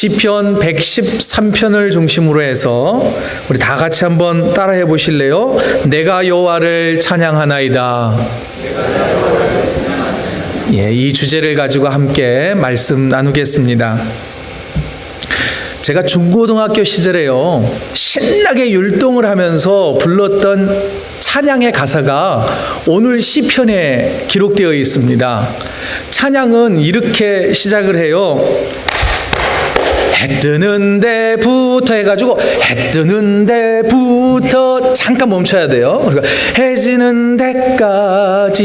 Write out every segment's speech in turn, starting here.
시편 113편을 중심으로 해서 우리 다 같이 한번 따라해 보실래요? 내가 여호와를 찬양하나이다. 예, 이 주제를 가지고 함께 말씀 나누겠습니다. 제가 중고등학교 시절에요, 신나게 율동을 하면서 불렀던 찬양의 가사가 오늘 시편에 기록되어 있습니다. 찬양은 이렇게 시작을 해요. 해 뜨는 데부터 해가지고 해 뜨는 데부터 잠깐 멈춰야 돼요. 그러니까 해 지는 데까지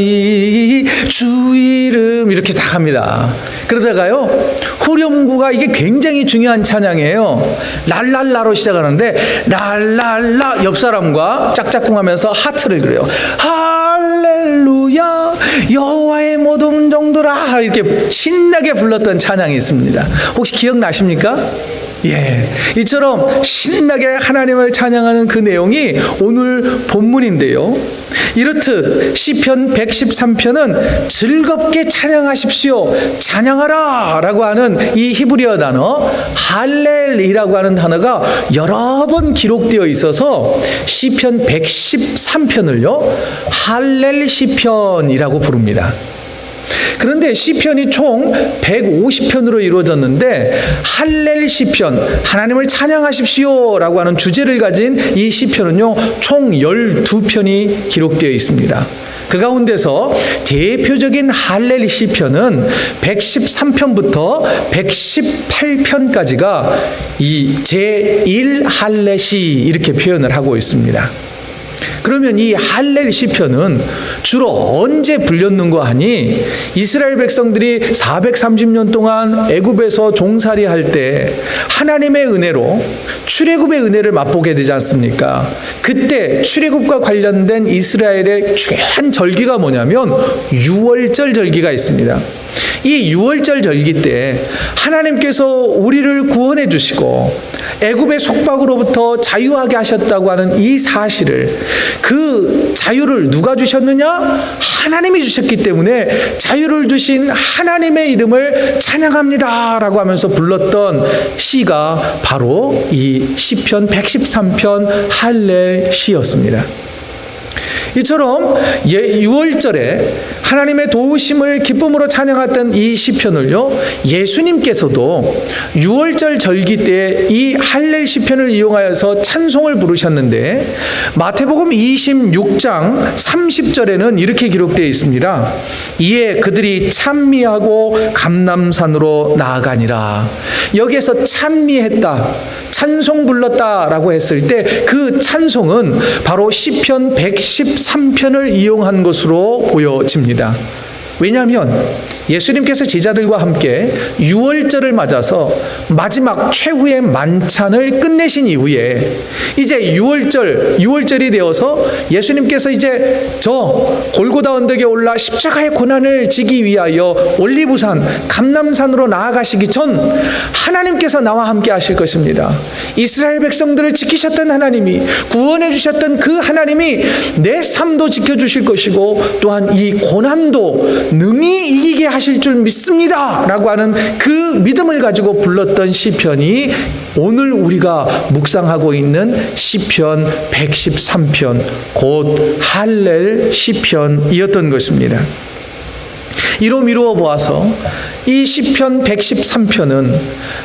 주 이름 이렇게 다 합니다. 그러다가요, 후렴구가 이게 굉장히 중요한 찬양이에요. 랄랄라로 시작하는데 랄랄라 옆 사람과 짝짝꿍하면서 하트를 그려요. 할렐루야 여호와의 모든 음종들아 이렇게 신나게 불렀던 찬양이 있습니다. 혹시 기억나십니까? 예, 이처럼 신나게 하나님을 찬양하는 그 내용이 오늘 본문인데요. 이렇듯 시편 113편은 즐겁게 찬양하십시오, 찬양하라 라고 하는 이 히브리어 단어 할렐이라고 하는 단어가 여러 번 기록되어 있어서 시편 113편을요 할렐 시편이라고 부릅니다. 그런데 시편이 총 150편으로 이루어졌는데 할렐 시편, 하나님을 찬양하십시오 라고 하는 주제를 가진 이 시편은요 총 12편이 기록되어 있습니다. 그 가운데서 대표적인 할렐 시편은 113편부터 118편까지가 이 제1 할렐시 이렇게 표현을 하고 있습니다. 그러면 이 할렐 시편은 주로 언제 불렸는가 하니 이스라엘 백성들이 430년 동안 애굽에서 종살이 할 때 하나님의 은혜로 출애굽의 은혜를 맛보게 되지 않습니까? 그때 출애굽과 관련된 이스라엘의 중요한 절기가 뭐냐면 유월절 절기가 있습니다. 이 유월절 절기 때 하나님께서 우리를 구원해 주시고 애굽의 속박으로부터 자유하게 하셨다고 하는 이 사실을, 그 자유를 누가 주셨느냐? 하나님이 주셨기 때문에 자유를 주신 하나님의 이름을 찬양합니다 라고 하면서 불렀던 시가 바로 이 시편 113편 할렐 시였습니다. 이처럼 유월절에 하나님의 도우심을 기쁨으로 찬양했던 이 시편을요 예수님께서도 유월절 절기 때 이 할렐 시편을 이용하여서 찬송을 부르셨는데 마태복음 26장 30절에는 이렇게 기록되어 있습니다. 이에 그들이 찬미하고 감람산으로 나아가니라. 여기에서 찬미했다, 찬송 불렀다라고 했을 때 그 찬송은 바로 시편 113편을 이용한 것으로 보여집니다. 왜냐하면 예수님께서 제자들과 함께 유월절을 맞아서 마지막 최후의 만찬을 끝내신 이후에 이제 유월절이 되어서 예수님께서 이제 저 골고다 언덕에 올라 십자가의 고난을 지기 위하여 올리브산 감람산으로 나아가시기 전 하나님께서 나와 함께 하실 것입니다. 이스라엘 백성들을 지키셨던 하나님이, 구원해 주셨던 그 하나님이 내 삶도 지켜주실 것이고 또한 이 고난도 능히 이기게 하실 줄 믿습니다 라고 하는 그 믿음을 가지고 불렀던 시편이 오늘 우리가 묵상하고 있는 시편 113편 곧 할렐 시편이었던 것입니다. 이로 미루어 보아서 이 시편 113편은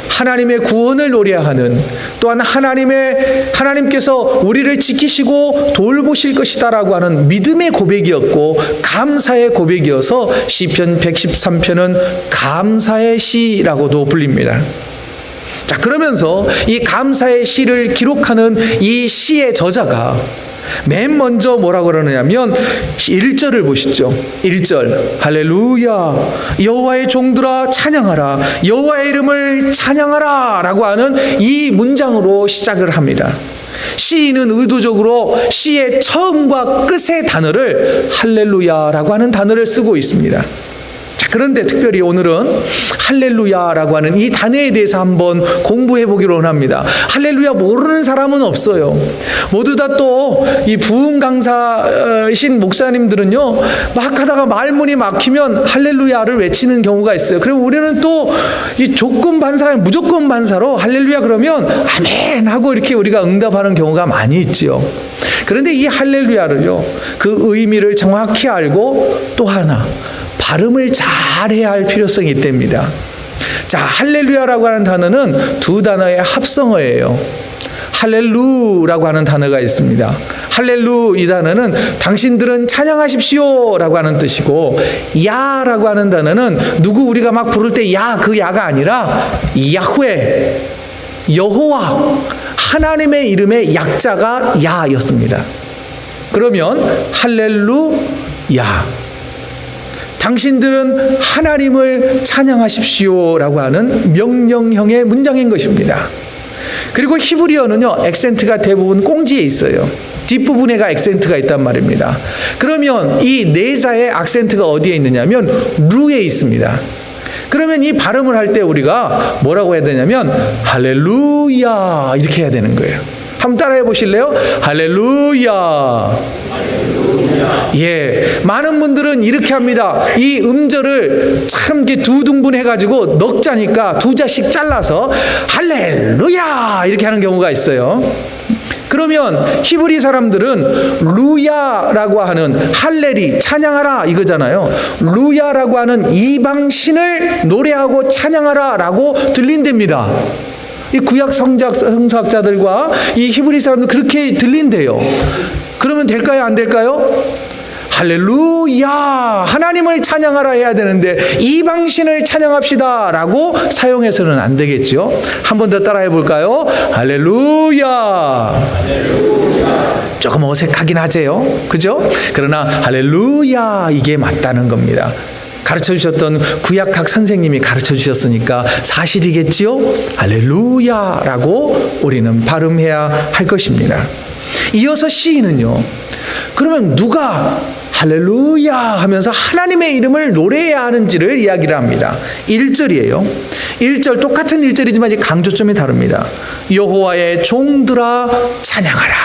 하나님의 구원을 노래하는, 또한 하나님께서 우리를 지키시고 돌보실 것이다라고 하는 믿음의 고백이었고 감사의 고백이어서 시편 113편은 감사의 시라고도 불립니다. 자, 그러면서 이 감사의 시를 기록하는 이 시의 저자가 맨 먼저 뭐라고 그러느냐면 1절을 보시죠. 1절 할렐루야 여호와의 종들아 찬양하라, 여호와의 이름을 찬양하라 라고 하는 이 문장으로 시작을 합니다. 시인은 의도적으로 시의 처음과 끝의 단어를 할렐루야라고 하는 단어를 쓰고 있습니다. 자, 그런데 특별히 오늘은 할렐루야라고 하는 이 단어에 대해서 한번 공부해 보기로 합니다. 할렐루야 모르는 사람은 없어요. 모두 다 또 이 부흥 강사이신 목사님들은요, 막 하다가 말문이 막히면 할렐루야를 외치는 경우가 있어요. 그리고 우리는 또 이 조건 반사, 무조건 반사로 할렐루야 그러면 아멘 하고 이렇게 우리가 응답하는 경우가 많이 있지요. 그런데 이 할렐루야를요, 그 의미를 정확히 알고 또 하나 발음을 잘해야 할 필요성이 있답니다. 자, 할렐루야라고 하는 단어는 두 단어의 합성어예요. 할렐루라고 하는 단어가 있습니다. 할렐루 이 단어는 당신들은 찬양하십시오 라고 하는 뜻이고, 야라고 하는 단어는 누구 우리가 막 부를 때 야, 그 야가 아니라 야훼, 여호와, 하나님의 이름의 약자가 야였습니다. 그러면 할렐루야, 당신들은 하나님을 찬양하십시오라고 하는 명령형의 문장인 것입니다. 그리고 히브리어는요, 액센트가 대부분 꽁지에 있어요. 뒷부분에가 액센트가 있단 말입니다. 그러면 이 네자의 액센트가 어디에 있느냐면 루에 있습니다. 그러면 이 발음을 할 때 우리가 뭐라고 해야 되냐면 할렐루야 이렇게 해야 되는 거예요. 한번 따라해 보실래요? 할렐루야. 예, 많은 분들은 이렇게 합니다. 이 음절을 참 이렇게 두 등분 해가지고 넉 자니까 두 자씩 잘라서 할렐루야 이렇게 하는 경우가 있어요. 그러면 히브리 사람들은 루야라고 하는 할렐이 찬양하라 이거잖아요. 루야라고 하는 이방신을 노래하고 찬양하라 라고 들린답니다. 이 구약 성서학자들과 이 히브리 사람들 그렇게 들린대요. 그러면 될까요? 안 될까요? 할렐루야, 하나님을 찬양하라 해야 되는데 이방신을 찬양합시다 라고 사용해서는 안 되겠죠. 한 번 더 따라해 볼까요? 할렐루야. 조금 어색하긴 하죠, 그죠? 그러나 할렐루야 이게 맞다는 겁니다. 가르쳐 주셨던 구약학 선생님이 가르쳐 주셨으니까 사실이겠지요? 할렐루야라고 우리는 발음해야 할 것입니다. 이어서 시인은요, 그러면 누가 할렐루야 하면서 하나님의 이름을 노래해야 하는지를 이야기를 합니다. 1절이에요. 1절 똑같은 1절이지만 강조점이 다릅니다. 여호와의 종들아 찬양하라.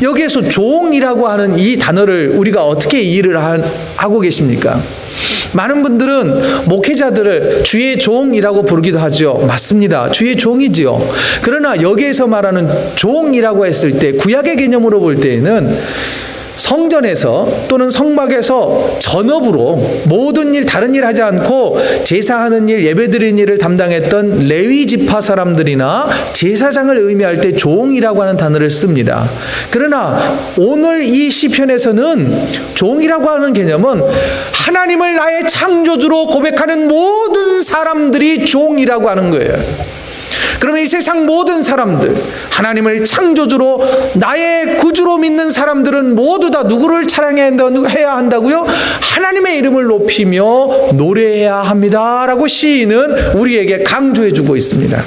여기에서 종이라고 하는 이 단어를 우리가 어떻게 이해를 하고 계십니까? 많은 분들은 목회자들을 주의 종이라고 부르기도 하죠. 맞습니다. 주의 종이지요. 그러나 여기에서 말하는 종이라고 했을 때 구약의 개념으로 볼 때에는 성전에서 또는 성막에서 전업으로 모든 일, 다른 일 하지 않고 제사하는 일, 예배드리는 일을 담당했던 레위 지파 사람들이나 제사장을 의미할 때 종이라고 하는 단어를 씁니다. 그러나 오늘 이 시편에서는 종이라고 하는 개념은 하나님을 나의 창조주로 고백하는 모든 사람들이 종이라고 하는 거예요. 그러면 이 세상 모든 사람들, 하나님을 창조주로 나의 구주로 믿는 사람들은 모두 다 누구를 찬양해야 한다고요? 하나님의 이름을 높이며 노래해야 합니다라고 시인은 우리에게 강조해 주고 있습니다.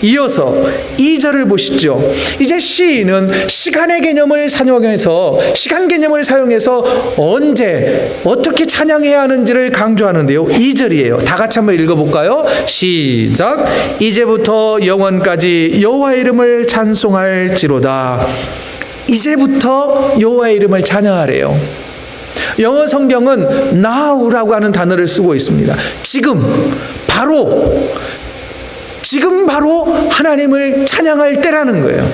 이어서 2절을 보시죠. 이제 시인은 시간의 개념을 사용해서, 시간 개념을 사용해서 언제 어떻게 찬양해야 하는지를 강조하는데요. 2절이에요. 다 같이 한번 읽어볼까요? 시작. 이제부터 영원까지 여호와의 이름을 찬송할지로다. 이제부터 여호와의 이름을 찬양하래요. 영어 성경은 now라고 하는 단어를 쓰고 있습니다. 지금 바로 하나님을 찬양할 때라는 거예요.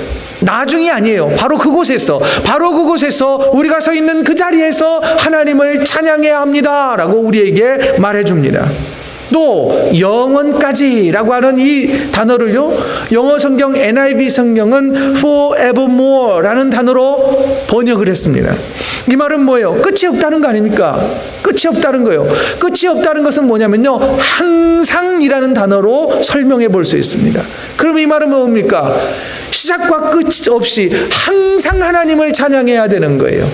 나중이 아니에요. 바로 그곳에서 우리가 서 있는 그 자리에서 하나님을 찬양해야 합니다라고 우리에게 말해줍니다. 또 영원까지라고 하는 이 단어를요, 영어 성경 NIV 성경은 forevermore라는 단어로 번역을 했습니다. 이 말은 뭐예요? 끝이 없다는 거 아닙니까? 끝이 없다는 거예요. 끝이 없다는 것은 뭐냐면요, 항상이라는 단어로 설명해 볼 수 있습니다. 그럼 이 말은 뭡니까? 시작과 끝 없이 항상 하나님을 찬양해야 되는 거예요.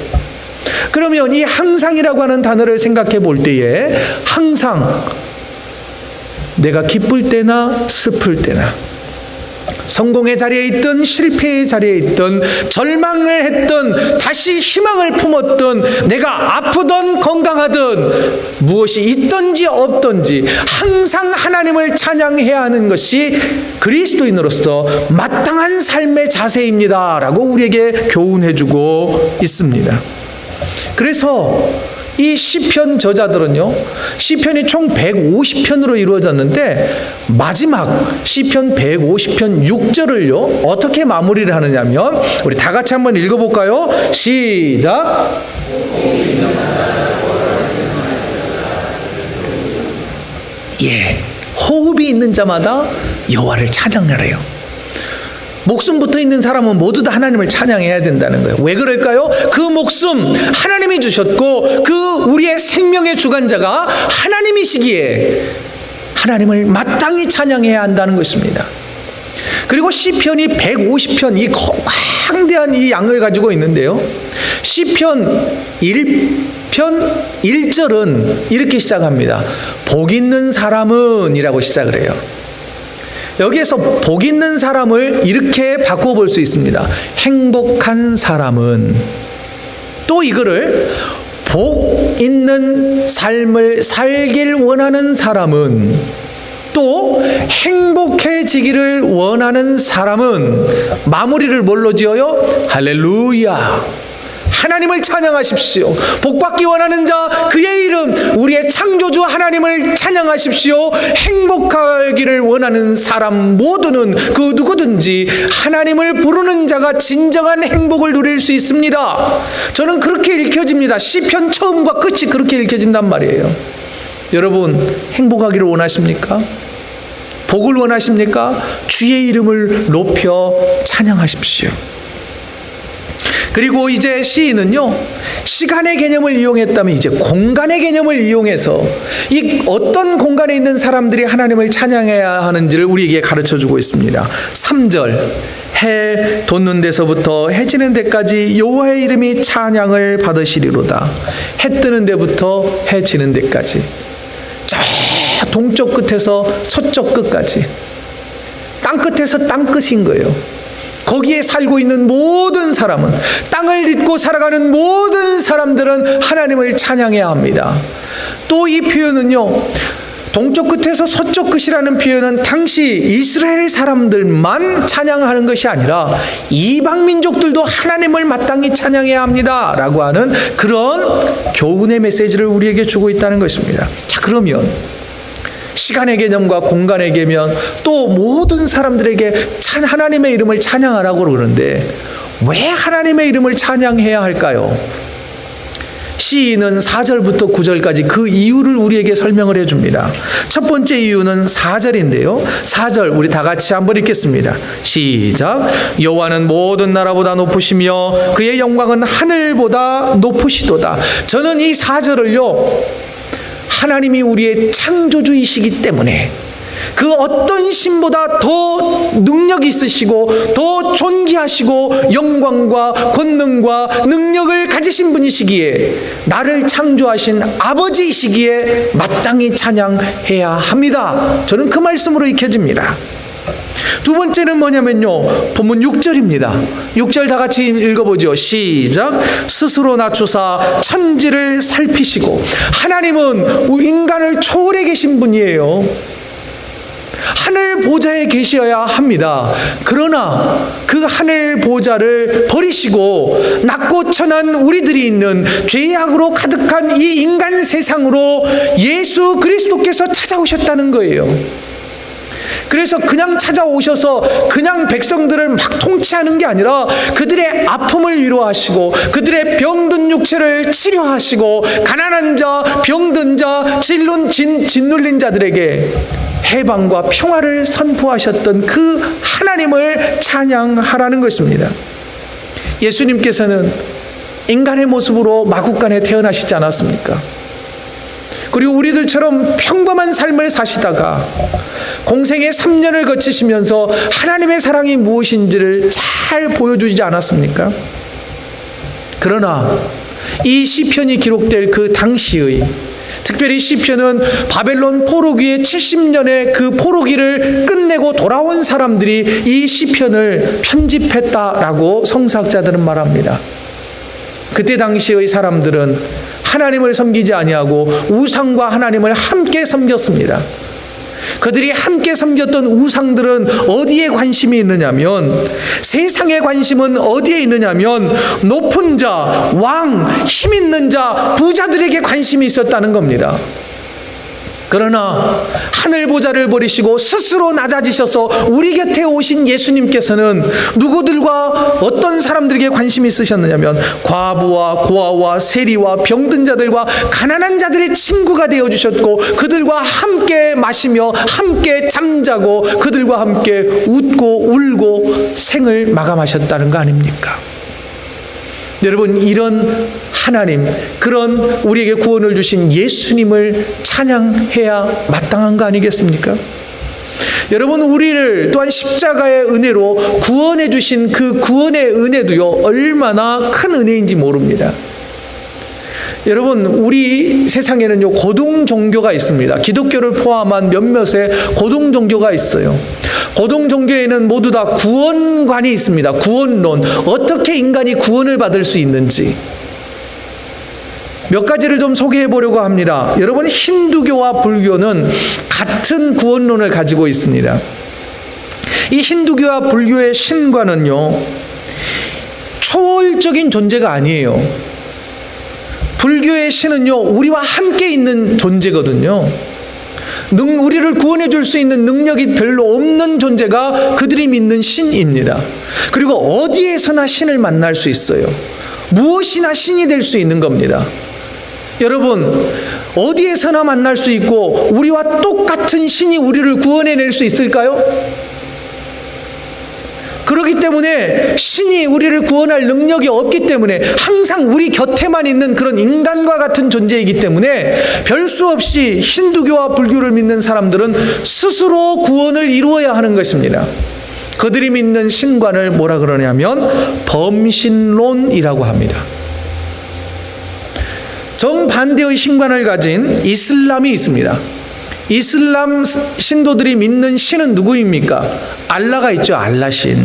그러면 이 항상이라고 하는 단어를 생각해 볼 때에 항상 내가 기쁠 때나 슬플 때나 성공의 자리에 있든 실패의 자리에 있든 절망을 했든 다시 희망을 품었든 내가 아프든 건강하든 무엇이 있든지 없든지 항상 하나님을 찬양해야 하는 것이 그리스도인으로서 마땅한 삶의 자세입니다 라고 우리에게 교훈해주고 있습니다. 그래서 이 시편 저자들은요, 시편이 총 150편으로 이루어졌는데 마지막 시편 150편 6절을요 어떻게 마무리를 하느냐면, 우리 다 같이 한번 읽어볼까요? 시작. 예, 호흡이 있는 자마다 여호와를 찬양하래요. 목숨 붙어 있는 사람은 모두 다 하나님을 찬양해야 된다는 거예요. 왜 그럴까요? 그 목숨 하나님이 주셨고 그 우리의 생명의 주관자가 하나님이시기에 하나님을 마땅히 찬양해야 한다는 것입니다. 그리고 시편이 150편, 이 광대한 이 양을 가지고 있는데요, 시편 1편 1절은 이렇게 시작합니다. 복 있는 사람은 이라고 시작을 해요. 여기에서 복 있는 사람을 이렇게 바꿔볼 수 있습니다. 행복한 사람은. 또 이거를 복 있는 삶을 살길 원하는 사람은, 또 행복해지기를 원하는 사람은 마무리를 뭘로 지어요? 할렐루야, 하나님을 찬양하십시오. 복받기 원하는 자 그의 이름 우리의 창조주 하나님을 찬양하십시오. 행복하기를 원하는 사람 모두는 그 누구든지 하나님을 부르는 자가 진정한 행복을 누릴 수 있습니다. 저는 그렇게 읽혀집니다. 시편 처음과 끝이 그렇게 읽혀진단 말이에요. 여러분, 행복하기를 원하십니까? 복을 원하십니까? 주의 이름을 높여 찬양하십시오. 그리고 이제 시인은요, 시간의 개념을 이용했다면 이제 공간의 개념을 이용해서 이 어떤 공간에 있는 사람들이 하나님을 찬양해야 하는지를 우리에게 가르쳐주고 있습니다. 3절, 해 돋는 데서부터 해 지는 데까지 여호와의 이름이 찬양을 받으시리로다. 해 뜨는 데부터 해 지는 데까지, 저 동쪽 끝에서 서쪽 끝까지, 땅 끝에서 땅 끝인 거예요. 거기에 살고 있는 모든 사람은, 땅을 딛고 살아가는 모든 사람들은 하나님을 찬양해야 합니다. 또 이 표현은요, 동쪽 끝에서 서쪽 끝이라는 표현은 당시 이스라엘 사람들만 찬양하는 것이 아니라 이방 민족들도 하나님을 마땅히 찬양해야 합니다 라고 하는 그런 교훈의 메시지를 우리에게 주고 있다는 것입니다. 자, 그러면 시간의 개념과 공간의 개념, 또 모든 사람들에게 하나님의 이름을 찬양하라고 그러는데 왜 하나님의 이름을 찬양해야 할까요? 시인은 4절부터 9절까지 그 이유를 우리에게 설명을 해줍니다. 첫 번째 이유는 4절인데요. 4절 우리 다 같이 한번 읽겠습니다. 시작. 여호와는 모든 나라보다 높으시며 그의 영광은 하늘보다 높으시도다. 저는 이 4절을요, 하나님이 우리의 창조주이시기 때문에 그 어떤 신보다 더 능력이 있으시고 더 존귀하시고 영광과 권능과 능력을 가지신 분이시기에, 나를 창조하신 아버지이시기에 마땅히 찬양해야 합니다. 저는 그 말씀으로 익혀집니다. 두 번째는 뭐냐면요, 본문 6절입니다. 6절 다 같이 읽어보죠. 시작. 스스로 낮추사 천지를 살피시고. 하나님은 인간을 초월해 계신 분이에요. 하늘 보좌에 계셔야 합니다. 그러나 그 하늘 보좌를 버리시고 낮고 천한 우리들이 있는 죄악으로 가득한 이 인간 세상으로 예수 그리스도께서 찾아오셨다는 거예요. 그래서 그냥 찾아오셔서 그냥 백성들을 막 통치하는 게 아니라 그들의 아픔을 위로하시고 그들의 병든 육체를 치료하시고 가난한 자, 병든 자, 짓눌린 자들에게 해방과 평화를 선포하셨던 그 하나님을 찬양하라는 것입니다. 예수님께서는 인간의 모습으로 마국간에 태어나시지 않았습니까? 그리고 우리들처럼 평범한 삶을 사시다가 공생의 3년을 거치시면서 하나님의 사랑이 무엇인지를 잘 보여주지 않았습니까? 그러나 이 시편이 기록될 그 당시의 특별히 시편은 바벨론 포로기의 70년의 그 포로기를 끝내고 돌아온 사람들이 이 시편을 편집했다라고 성서학자들은 말합니다. 그때 당시의 사람들은 하나님을 섬기지 아니하고 우상과 하나님을 함께 섬겼습니다. 그들이 함께 섬겼던 우상들은 어디에 관심이 있느냐면, 세상의 관심은 어디에 있느냐면 높은 자, 왕, 힘 있는 자, 부자들에게 관심이 있었다는 겁니다. 그러나 하늘 보좌를 버리시고 스스로 낮아지셔서 우리 곁에 오신 예수님께서는 누구들과 어떤 사람들에게 관심이 있으셨느냐면 과부와 고아와 세리와 병든 자들과 가난한 자들의 친구가 되어주셨고, 그들과 함께 마시며 함께 잠자고 그들과 함께 웃고 울고 생을 마감하셨다는 거 아닙니까? 여러분, 이런 하나님, 그런 우리에게 구원을 주신 예수님을 찬양해야 마땅한 거 아니겠습니까? 여러분, 우리를 또한 십자가의 은혜로 구원해 주신 그 구원의 은혜도요, 얼마나 큰 은혜인지 모릅니다. 여러분, 우리 세상에는요, 고등 종교가 있습니다. 기독교를 포함한 몇몇의 고등 종교가 있어요. 고등 종교에는 모두 다 구원관이 있습니다. 구원론, 어떻게 인간이 구원을 받을 수 있는지 몇 가지를 좀 소개해 보려고 합니다. 여러분, 힌두교와 불교는 같은 구원론을 가지고 있습니다. 이 힌두교와 불교의 신과는요, 초월적인 존재가 아니에요. 불교의 신은요, 우리와 함께 있는 존재거든요. 우리를 구원해 줄 수 있는 능력이 별로 없는 존재가 그들이 믿는 신입니다. 그리고 어디에서나 신을 만날 수 있어요. 무엇이나 신이 될 수 있는 겁니다. 여러분, 어디에서나 만날 수 있고 우리와 똑같은 신이 우리를 구원해낼 수 있을까요? 그렇기 때문에 신이 우리를 구원할 능력이 없기 때문에 항상 우리 곁에만 있는 그런 인간과 같은 존재이기 때문에 별 수 없이 힌두교와 불교를 믿는 사람들은 스스로 구원을 이루어야 하는 것입니다. 그들이 믿는 신관을 뭐라 그러냐면 범신론이라고 합니다. 정반대의 신관을 가진 이슬람이 있습니다. 이슬람 신도들이 믿는 신은 누구입니까? 알라가 있죠. 알라신.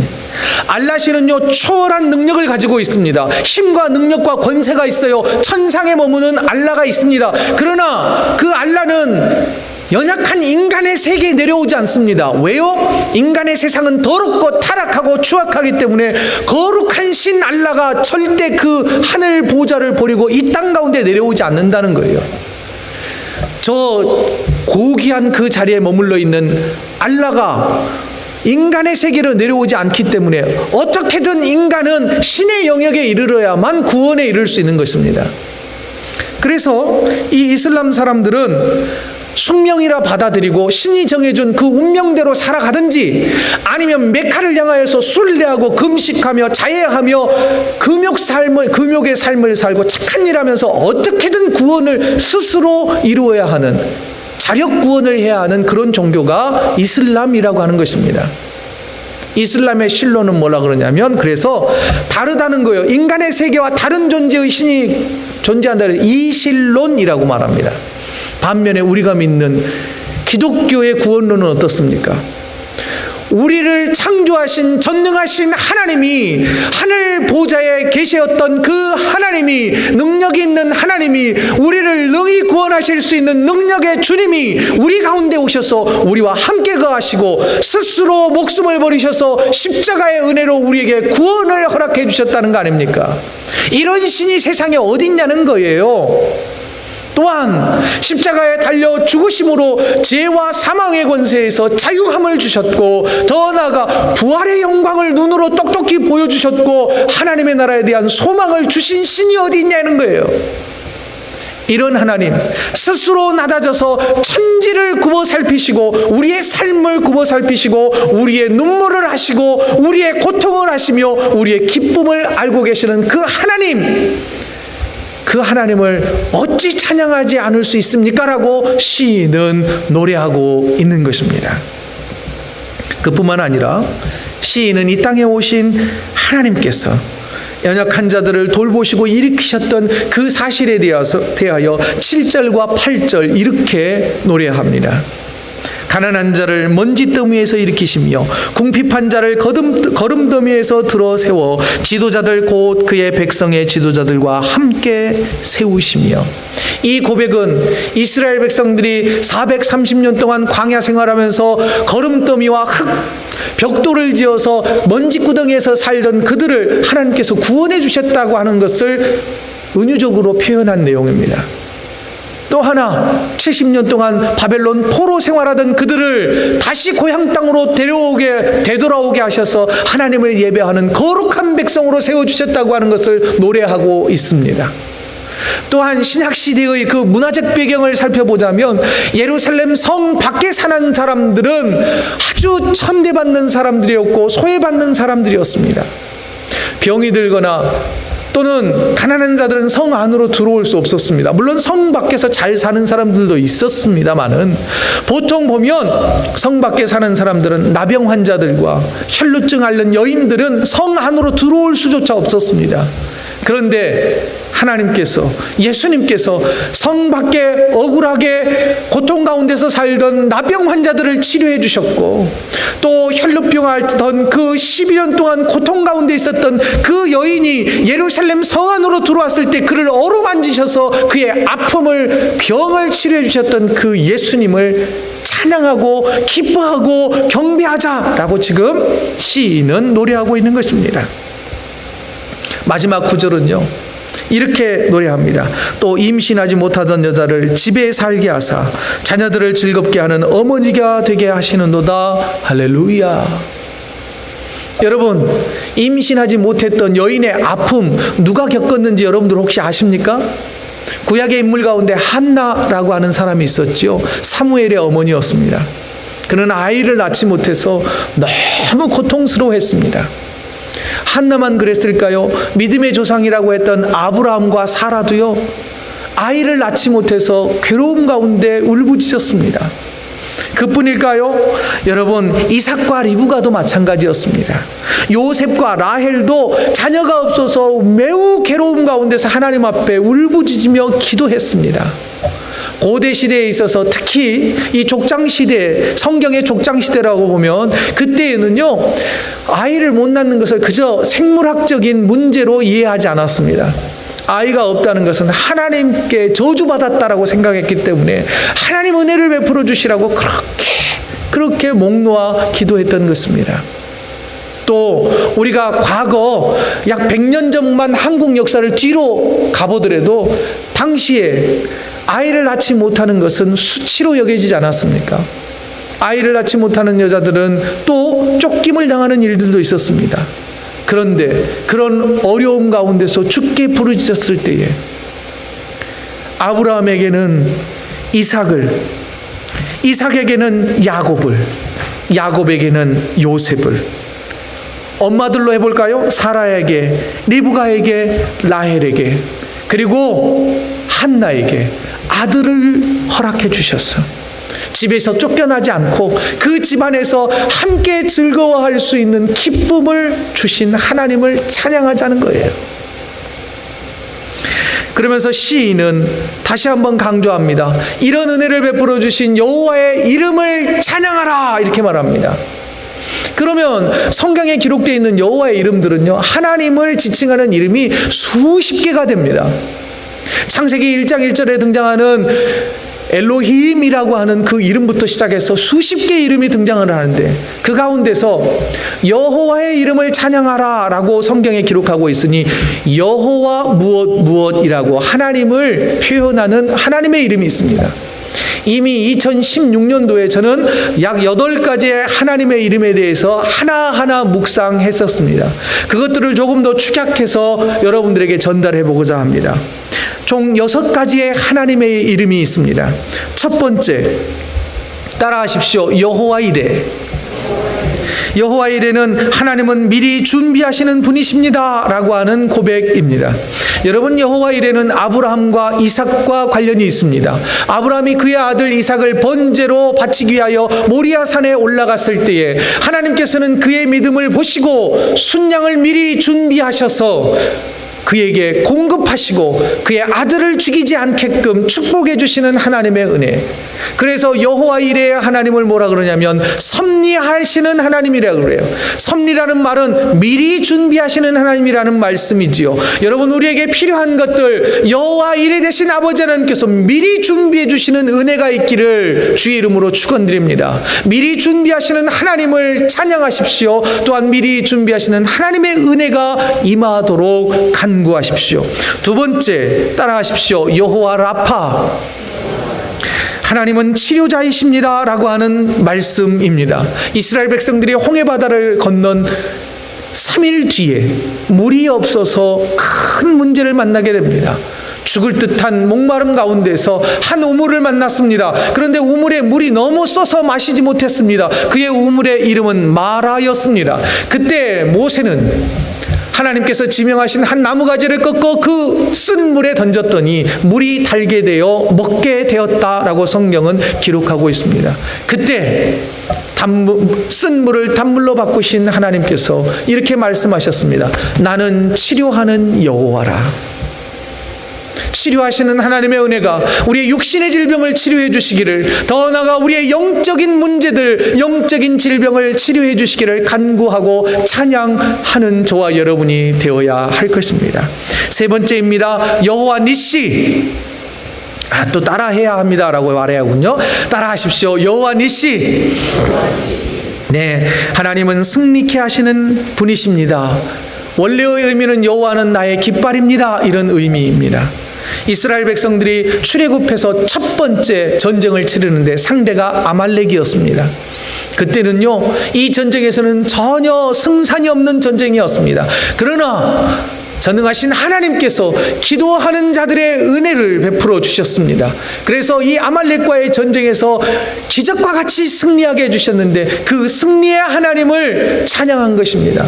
알라신은요, 초월한 능력을 가지고 있습니다. 힘과 능력과 권세가 있어요. 천상에 머무는 알라가 있습니다. 그러나 그 알라는 연약한 인간의 세계에 내려오지 않습니다. 왜요? 인간의 세상은 더럽고 타락하고 추악하기 때문에 거룩한 신 알라가 절대 그 하늘 보좌를 버리고 이 땅 가운데 내려오지 않는다는 거예요. 저 고귀한 그 자리에 머물러 있는 알라가 인간의 세계로 내려오지 않기 때문에 어떻게든 인간은 신의 영역에 이르러야만 구원에 이를 수 있는 것입니다. 그래서 이 이슬람 사람들은 숙명이라 받아들이고 신이 정해준 그 운명대로 살아가든지, 아니면 메카를 향하여서 순례하고 금식하며 자해하며 금욕의 삶을 살고 착한 일하면서 어떻게든 구원을 스스로 이루어야 하는, 자력 구원을 해야 하는 그런 종교가 이슬람이라고 하는 것입니다. 이슬람의 신론은 뭐라 그러냐면, 그래서 다르다는 거예요. 인간의 세계와 다른 존재의 신이 존재한다는 이실론이라고 말합니다. 반면에 우리가 믿는 기독교의 구원론은 어떻습니까? 우리를 창조하신 전능하신 하나님이, 하늘 보좌에 계셨던 그 하나님이, 능력이 있는 하나님이, 우리를 능히 구원하실 수 있는 능력의 주님이 우리 가운데 오셔서 우리와 함께 거하시고 스스로 목숨을 버리셔서 십자가의 은혜로 우리에게 구원을 허락해 주셨다는 거 아닙니까? 이런 신이 세상에 어디 있냐는 거예요. 또한 십자가에 달려 죽으심으로 죄와 사망의 권세에서 자유함을 주셨고, 더 나아가 부활의 영광을 눈으로 똑똑히 보여주셨고, 하나님의 나라에 대한 소망을 주신 신이 어디 있냐는 거예요. 이런 하나님, 스스로 낮아져서 천지를 굽어 살피시고 우리의 삶을 굽어 살피시고 우리의 눈물을 하시고 우리의 고통을 하시며 우리의 기쁨을 알고 계시는 그 하나님, 그 하나님을 어찌 찬양하지 않을 수 있습니까? 라고 시인은 노래하고 있는 것입니다. 그뿐만 아니라 시인은 이 땅에 오신 하나님께서 연약한 자들을 돌보시고 일으키셨던 그 사실에 대하여 7절과 8절 이렇게 노래합니다. 가난한 자를 먼지더미에서 일으키시며 궁핍한 자를 거름더미에서 들어 세워 지도자들 곧 그의 백성의 지도자들과 함께 세우시며. 이 고백은 이스라엘 백성들이 430년 동안 광야 생활하면서 거름더미와 흙, 벽돌을 지어서 먼지구덩이에서 살던 그들을 하나님께서 구원해 주셨다고 하는 것을 은유적으로 표현한 내용입니다. 또 하나, 70년 동안 바벨론 포로 생활하던 그들을 다시 고향 땅으로 되돌아오게 하셔서 하나님을 예배하는 거룩한 백성으로 세워주셨다고 하는 것을 노래하고 있습니다. 또한 신약시대의 그 문화적 배경을 살펴보자면 예루살렘 성 밖에 사는 사람들은 아주 천대받는 사람들이었고 소외받는 사람들이었습니다. 병이 들거나 또는 가난한 자들은 성 안으로 들어올 수 없었습니다. 물론 성 밖에서 잘 사는 사람들도 있었습니다만은 보통 보면 성 밖에 사는 사람들은 나병 환자들과 혈루증 앓는 여인들은 성 안으로 들어올 수조차 없었습니다. 그런데 하나님께서, 예수님께서 성 밖에 억울하게 고통 가운데서 살던 나병 환자들을 치료해 주셨고, 또 혈루병 앓던 그 12년 동안 고통 가운데 있었던 그 여인이 예루살렘 성 안으로 들어왔을 때 그를 어루만지셔서 그의 아픔을, 병을 치료해 주셨던 그 예수님을 찬양하고 기뻐하고 경배하자라고 지금 시인은 노래하고 있는 것입니다. 마지막 구절은요, 이렇게 노래합니다. 또 임신하지 못하던 여자를 집에 살게 하사 자녀들을 즐겁게 하는 어머니가 되게 하시는도다. 할렐루야. 여러분, 임신하지 못했던 여인의 아픔 누가 겪었는지 여러분들 혹시 아십니까? 구약의 인물 가운데 한나라고 하는 사람이 있었죠. 사무엘의 어머니였습니다. 그는 아이를 낳지 못해서 너무 고통스러워했습니다. 한나만 그랬을까요? 믿음의 조상이라고 했던 아브라함과 사라도요, 아이를 낳지 못해서 괴로움 가운데 울부짖었습니다. 그뿐일까요? 여러분, 이삭과 리브가도 마찬가지였습니다. 요셉과 라헬도 자녀가 없어서 매우 괴로움 가운데서 하나님 앞에 울부짖으며 기도했습니다. 고대 시대에 있어서 특히 이 족장시대, 성경의 족장시대라고 보면 그때에는요, 아이를 못 낳는 것을 그저 생물학적인 문제로 이해하지 않았습니다. 아이가 없다는 것은 하나님께 저주받았다라고 생각했기 때문에 하나님 은혜를 베풀어 주시라고 그렇게 목 놓아 기도했던 것입니다. 또 우리가 과거 약 100년 전만 한국 역사를 뒤로 가보더라도 당시에 아이를 낳지 못하는 것은 수치로 여겨지지 않았습니까? 아이를 낳지 못하는 여자들은 또 쫓김을 당하는 일들도 있었습니다. 그런데 그런 어려움 가운데서 주께 부르짖었을 때에 아브라함에게는 이삭을, 이삭에게는 야곱을, 야곱에게는 요셉을, 엄마들로 해볼까요? 사라에게, 리브가에게, 라헬에게, 그리고 한나에게 아들을 허락해 주셨어. 집에서 쫓겨나지 않고 그 집안에서 함께 즐거워할 수 있는 기쁨을 주신 하나님을 찬양하자는 거예요. 그러면서 시인은 다시 한번 강조합니다. 이런 은혜를 베풀어 주신 여호와의 이름을 찬양하라, 이렇게 말합니다. 그러면 성경에 기록되어 있는 여호와의 이름들은요, 하나님을 지칭하는 이름이 수십 개가 됩니다. 창세기 1장 1절에 등장하는 엘로힘이라고 하는 그 이름부터 시작해서 수십 개의 이름이 등장을 하는데, 그 가운데서 여호와의 이름을 찬양하라 라고 성경에 기록하고 있으니 여호와 무엇이라고 하나님을 표현하는 하나님의 이름이 있습니다. 이미 2016년도에 저는 약 8가지의 하나님의 이름에 대해서 하나하나 묵상했었습니다. 그것들을 조금 더 축약해서 여러분들에게 전달해 보고자 합니다. 총 6가지의 하나님의 이름이 있습니다. 첫 번째, 따라하십시오. 여호와 이레. 여호와 이레는 하나님은 미리 준비하시는 분이십니다 라고 하는 고백입니다. 여러분, 여호와 이레는 아브라함과 이삭과 관련이 있습니다. 아브라함이 그의 아들 이삭을 번제로 바치기 위하여 모리아 산에 올라갔을 때에 하나님께서는 그의 믿음을 보시고 순양을 미리 준비하셔서 그에게 공급하시고 그의 아들을 죽이지 않게끔 축복해 주시는 하나님의 은혜. 그래서 여호와 이레의 하나님을 뭐라 그러냐면 섭리하시는 하나님이라고 그래요. 섭리라는 말은 미리 준비하시는 하나님이라는 말씀이지요. 여러분, 우리에게 필요한 것들 여호와 이레 되신 아버지 하나님께서 미리 준비해 주시는 은혜가 있기를 주의 이름으로 축원드립니다. 미리 준비하시는 하나님을 찬양하십시오. 또한 미리 준비하시는 하나님의 은혜가 임하도록 간구하십시오. 두 번째, 따라하십시오. 여호와 라파, 하나님은 치료자이십니다 라고 하는 말씀입니다. 이스라엘 백성들이 홍해바다를 건넌 3일 뒤에 물이 없어서 큰 문제를 만나게 됩니다. 죽을 듯한 목마름 가운데서 한 우물을 만났습니다. 그런데 우물에 물이 너무 써서 마시지 못했습니다. 그의 우물의 이름은 마라였습니다. 그때 모세는 하나님께서 지명하신 한 나무가지를 꺾어 그 쓴 물에 던졌더니 물이 달게 되어 먹게 되었다라고 성경은 기록하고 있습니다. 그때 쓴 물을 단물로 바꾸신 하나님께서 이렇게 말씀하셨습니다. 나는 치료하는 여호와라. 치료하시는 하나님의 은혜가 우리의 육신의 질병을 치료해 주시기를, 더 나아가 우리의 영적인 문제들, 영적인 질병을 치료해 주시기를 간구하고 찬양하는 저와 여러분이 되어야 할 것입니다. 세 번째입니다. 여호와 니시. 또 따라해야 합니다라고 말해야군요. 따라하십시오. 여호와 니시. 네, 하나님은 승리케 하시는 분이십니다. 원래의 의미는 여호와는 나의 깃발입니다, 이런 의미입니다. 이스라엘 백성들이 출애굽해서 첫 번째 전쟁을 치르는데 상대가 아말렉이었습니다. 그때는요, 이 전쟁에서는 전혀 승산이 없는 전쟁이었습니다. 그러나 전능하신 하나님께서 기도하는 자들의 은혜를 베풀어 주셨습니다. 그래서 이 아말렉과의 전쟁에서 기적과 같이 승리하게 해주셨는데 그 승리의 하나님을 찬양한 것입니다.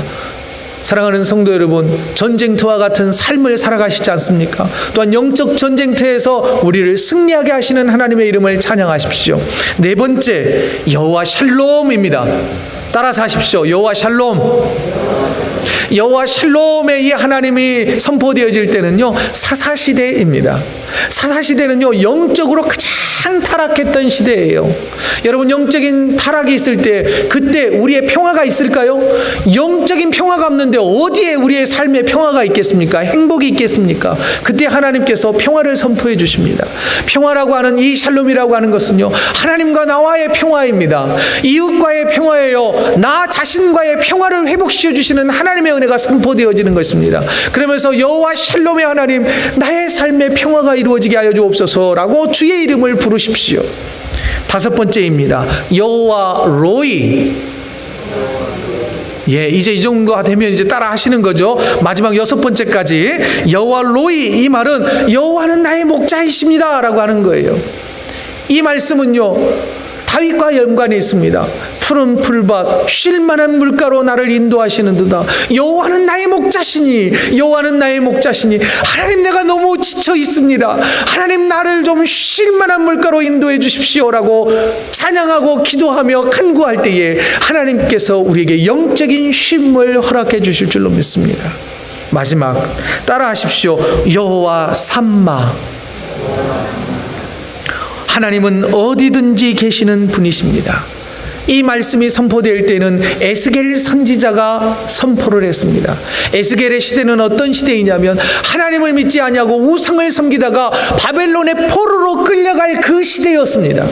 사랑하는 성도 여러분, 전쟁터와 같은 삶을 살아가시지 않습니까? 또한 영적 전쟁터에서 우리를 승리하게 하시는 하나님의 이름을 찬양하십시오. 네 번째, 여호와 샬롬입니다. 따라서 하십시오. 여호와 샬롬. 여호와 샬롬의 이 하나님이 선포되어질 때는요, 사사시대입니다. 사사시대는요, 영적으로 가장 타락했던 시대예요. 여러분, 영적인 타락이 있을 때 그때 우리의 평화가 있을까요? 영적인 평화가 없는데 어디에 우리의 삶에 평화가 있겠습니까? 행복이 있겠습니까? 그때 하나님께서 평화를 선포해 주십니다. 평화라고 하는 이 샬롬이라고 하는 것은요, 하나님과 나와의 평화입니다. 이웃과의 평화예요. 나 자신과의 평화를 회복시켜 주시는 하나님의 은혜가 선포되어지는 것입니다. 그러면서 여호와 샬롬의 하나님, 나의 삶에 평화가 이루어지게 하여 주옵소서라고 주의 이름을 부르십시오. 다섯 번째입니다. 여호와 로이. 예, 이제 이 정도가 되면 이제 따라 하시는 거죠. 마지막 여섯 번째까지 여호와 로이, 이 말은 여호와는 나의 목자이십니다 라고 하는 거예요. 이 말씀은요, 다윗과 연관이 있습니다. 푸른 풀밭 쉴 만한 물가로 나를 인도하시는도다. 여호와는 나의 목자시니, 여호와는 나의 목자시니. 하나님, 내가 너무 지쳐 있습니다. 하나님, 나를 좀 쉴 만한 물가로 인도해 주십시오라고 찬양하고 기도하며 간구할 때에 하나님께서 우리에게 영적인 쉼을 허락해 주실 줄로 믿습니다. 마지막, 따라하십시오. 여호와 삼마. 하나님은 어디든지 계시는 분이십니다. 이 말씀이 선포될 때는 에스겔 선지자가 선포를 했습니다. 에스겔의 시대는 어떤 시대이냐면 하나님을 믿지 아니하고 우상을 섬기다가 바벨론의 포로로 끌려갈 그 시대였습니다.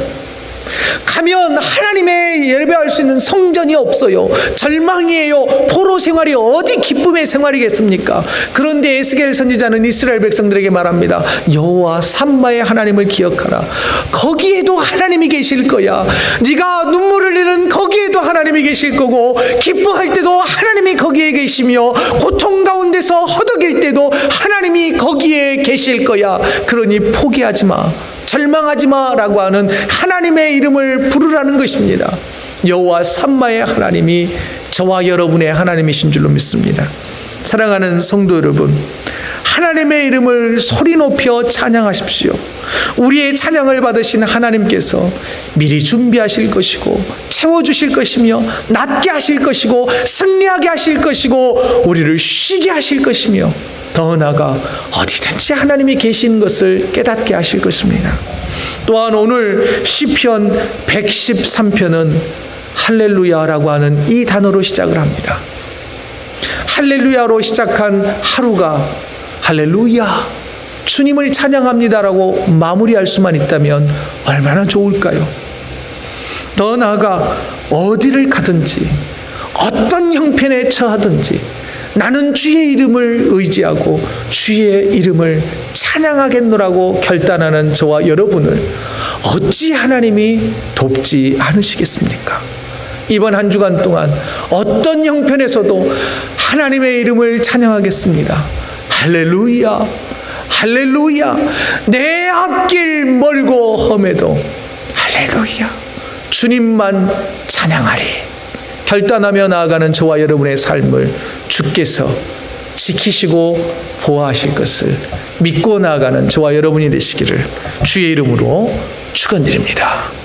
가면 하나님의 예배할 수 있는 성전이 없어요. 절망이에요. 포로 생활이 어디 기쁨의 생활이겠습니까? 그런데 에스겔 선지자는 이스라엘 백성들에게 말합니다. 여호와 삼마의 하나님을 기억하라. 거기에도 하나님이 계실 거야. 네가 눈물을 흘리는 거기에도 하나님이 계실 거고, 기뻐할 때도 하나님이 거기에 계시며, 고통 가운데서 허덕일 때도 하나님이 거기에 계실 거야. 그러니 포기하지 마, 절망하지 마라고 하는 하나님의 이름을 부르라는 것입니다. 여호와 삼마의 하나님이 저와 여러분의 하나님이신 줄로 믿습니다. 사랑하는 성도 여러분, 하나님의 이름을 소리 높여 찬양하십시오. 우리의 찬양을 받으신 하나님께서 미리 준비하실 것이고 채워주실 것이며 낫게 하실 것이고 승리하게 하실 것이고 우리를 쉬게 하실 것이며 더 나아가 어디든지 하나님이 계신 것을 깨닫게 하실 것입니다. 또한 오늘 시편 113편은 할렐루야라고 하는 이 단어로 시작을 합니다. 할렐루야로 시작한 하루가 할렐루야 주님을 찬양합니다라고 마무리할 수만 있다면 얼마나 좋을까요? 더 나아가 어디를 가든지 어떤 형편에 처하든지 나는 주의 이름을 의지하고 주의 이름을 찬양하겠노라고 결단하는 저와 여러분을 어찌 하나님이 돕지 않으시겠습니까? 이번 한 주간 동안 어떤 형편에서도 하나님의 이름을 찬양하겠습니다. 할렐루야, 할렐루야. 내 앞길 멀고 험해도 할렐루야, 주님만 찬양하리. 결단하며 나아가는 저와 여러분의 삶을 주께서 지키시고 보호하실 것을 믿고 나아가는 저와 여러분이 되시기를 주의 이름으로 축원드립니다.